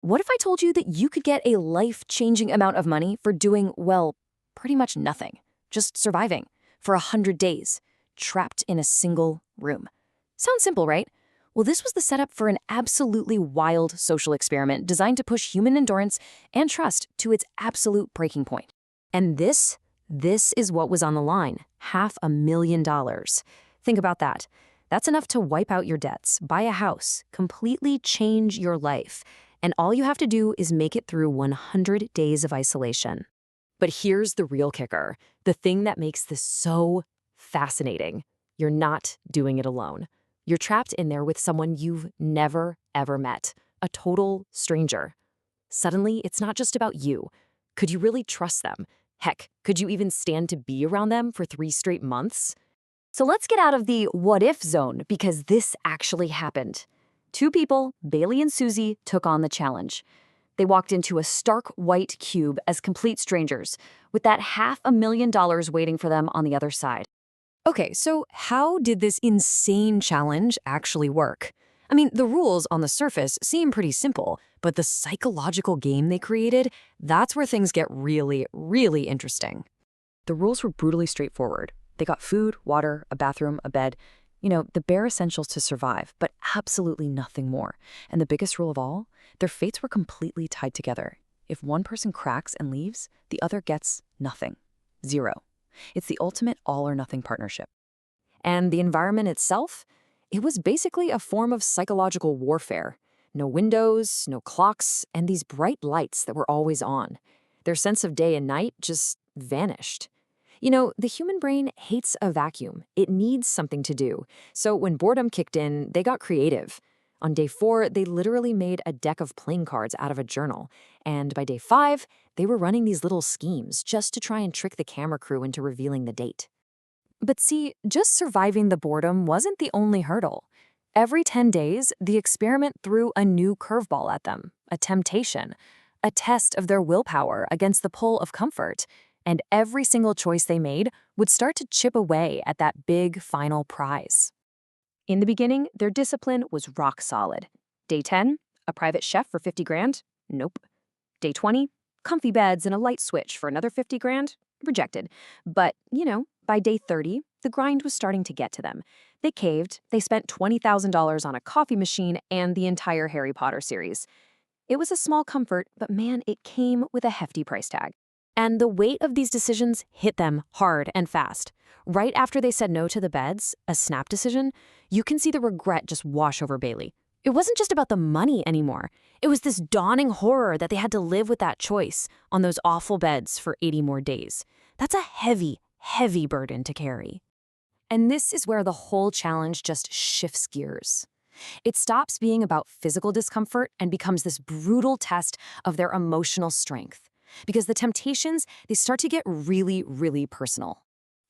What if I told you that you could get a life-changing amount of money for doing, well, pretty much nothing, just surviving for 100 days, trapped in a single room? Sounds simple, right? Well, this was the setup for an absolutely wild social experiment designed to push human endurance and trust to its absolute breaking point. And this is what was on the line, $500,000. Think about that. That's enough to wipe out your debts, buy a house, completely change your life. And all you have to do is make it through 100 days of isolation. But here's the real kicker, the thing that makes this so fascinating. You're not doing it alone. You're trapped in there with someone you've never, ever met, a total stranger. Suddenly, it's not just about you. Could you really trust them? Heck, could you even stand to be around them for 3 straight months? So let's get out of the what-if zone, because this actually happened. 2 people, Bailey and Susie, took on the challenge. They walked into a stark white cube as complete strangers, with that $500,000 waiting for them on the other side. Okay, so how did this insane challenge actually work? I mean, the rules on the surface seem pretty simple, but the psychological game they created, that's where things get really, really interesting. The rules were brutally straightforward. They got food, water, a bathroom, a bed, the bare essentials to survive, but absolutely nothing more. And the biggest rule of all, their fates were completely tied together. If one person cracks and leaves, the other gets nothing. Zero. It's the ultimate all-or-nothing partnership. And the environment itself? It was basically a form of psychological warfare. No windows, no clocks, and these bright lights that were always on. Their sense of day and night just vanished. The human brain hates a vacuum. It needs something to do. So when boredom kicked in, they got creative. On day 4, they literally made a deck of playing cards out of a journal. And by day 5, they were running these little schemes just to try and trick the camera crew into revealing the date. But see, just surviving the boredom wasn't the only hurdle. Every 10 days, the experiment threw a new curveball at them, a temptation, a test of their willpower against the pull of comfort. And every single choice they made would start to chip away at that big final prize. In the beginning, their discipline was rock solid. Day 10, a private chef for 50 grand? Nope. Day 20, comfy beds and a light switch for another 50 grand? Rejected. But, by day 30, the grind was starting to get to them. They caved, they spent $20,000 on a coffee machine and the entire Harry Potter series. It was a small comfort, but man, it came with a hefty price tag. And the weight of these decisions hit them hard and fast. Right after they said no to the beds, a snap decision, you can see the regret just wash over Bailey. It wasn't just about the money anymore. It was this dawning horror that they had to live with that choice on those awful beds for 80 more days. That's a heavy, heavy burden to carry. And this is where the whole challenge just shifts gears. It stops being about physical discomfort and becomes this brutal test of their emotional strength. Because the temptations, they start to get really, really personal.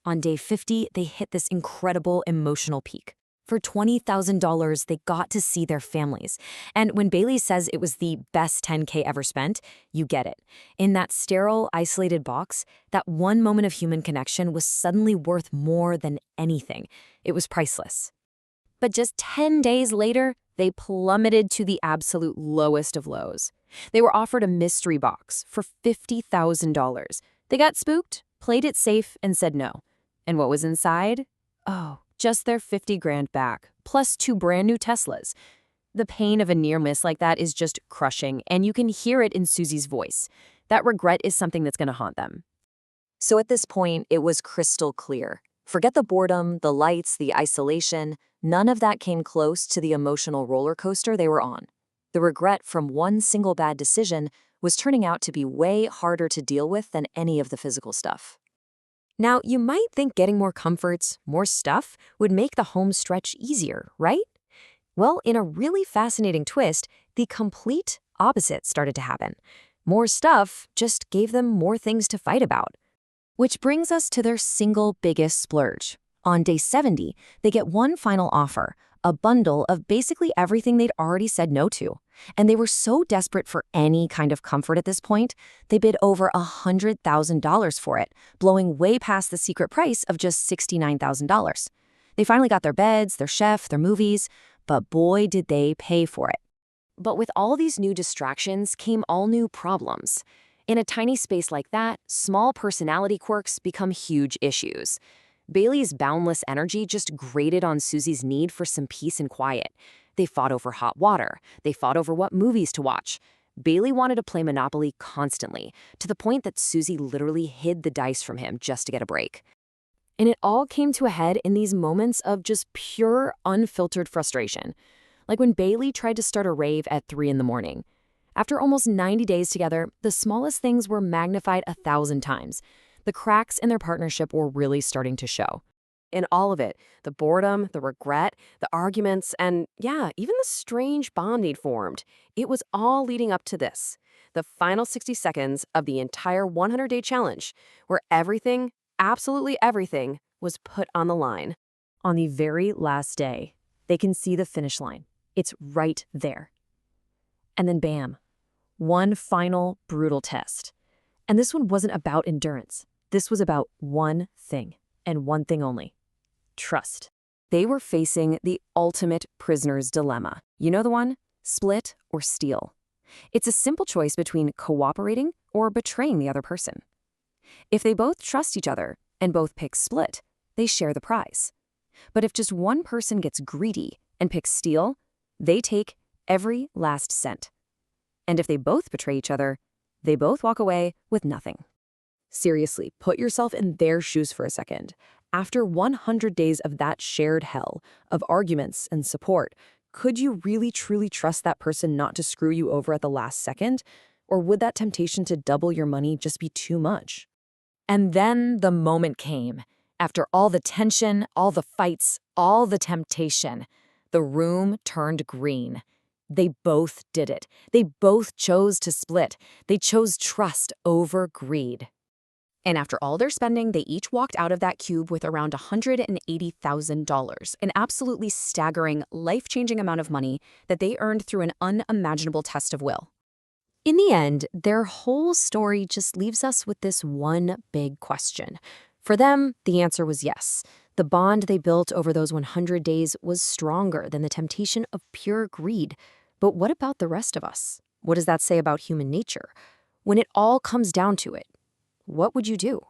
On day 50, they hit this incredible emotional peak. For $20,000, they got to see their families. And when Bailey says it was the best $10K ever spent, you get it. In that sterile, isolated box, that one moment of human connection was suddenly worth more than anything. It was priceless. But just 10 days later, they plummeted to the absolute lowest of lows. They were offered a mystery box for $50,000. They got spooked, played it safe, and said no. And what was inside? Oh, just their 50 grand back, plus 2 brand new Teslas. The pain of a near miss like that is just crushing, and you can hear it in Susie's voice. That regret is something that's going to haunt them. So at this point, it was crystal clear. Forget the boredom, the lights, the isolation. None of that came close to the emotional roller coaster they were on. The regret from one single bad decision was turning out to be way harder to deal with than any of the physical stuff. Now, you might think getting more comforts, more stuff, would make the home stretch easier, right? Well, in a really fascinating twist, the complete opposite started to happen. More stuff just gave them more things to fight about. Which brings us to their single biggest splurge. On day 70, they get one final offer, a bundle of basically everything they'd already said no to. And they were so desperate for any kind of comfort at this point, they bid over $100,000 for it, blowing way past the secret price of just $69,000. They finally got their beds, their chef, their movies, but boy did they pay for it. But with all these new distractions came all new problems. In a tiny space like that, small personality quirks become huge issues. Bailey's boundless energy just grated on Susie's need for some peace and quiet. They fought over hot water. They fought over what movies to watch. Bailey wanted to play Monopoly constantly, to the point that Susie literally hid the dice from him just to get a break. And it all came to a head in these moments of just pure, unfiltered frustration. Like when Bailey tried to start a rave at 3 in the morning. After almost 90 days together, the smallest things were magnified 1,000 times. The cracks in their partnership were really starting to show. In all of it, the boredom, the regret, the arguments, and yeah, even the strange bond they'd formed, it was all leading up to this, the final 60 seconds of the entire 100-day challenge, where everything, absolutely everything, was put on the line. On the very last day, they can see the finish line. It's right there. And then bam, one final brutal test. And this one wasn't about endurance. This was about one thing, and one thing only: trust. They were facing the ultimate prisoner's dilemma. You know the one? Split or steal. It's a simple choice between cooperating or betraying the other person. If they both trust each other and both pick split, they share the prize. But if just one person gets greedy and picks steal, they take every last cent. And if they both betray each other, they both walk away with nothing. Seriously, put yourself in their shoes for a second. After 100 days of that shared hell, of arguments and support, could you really truly trust that person not to screw you over at the last second? Or would that temptation to double your money just be too much? And then the moment came. After all the tension, all the fights, all the temptation, the room turned green. They both did it. They both chose to split. They chose trust over greed. And after all their spending, they each walked out of that cube with around $180,000, an absolutely staggering, life-changing amount of money that they earned through an unimaginable test of will. In the end, their whole story just leaves us with this one big question. For them, the answer was yes. The bond they built over those 100 days was stronger than the temptation of pure greed. But what about the rest of us? What does that say about human nature? When it all comes down to it, what would you do?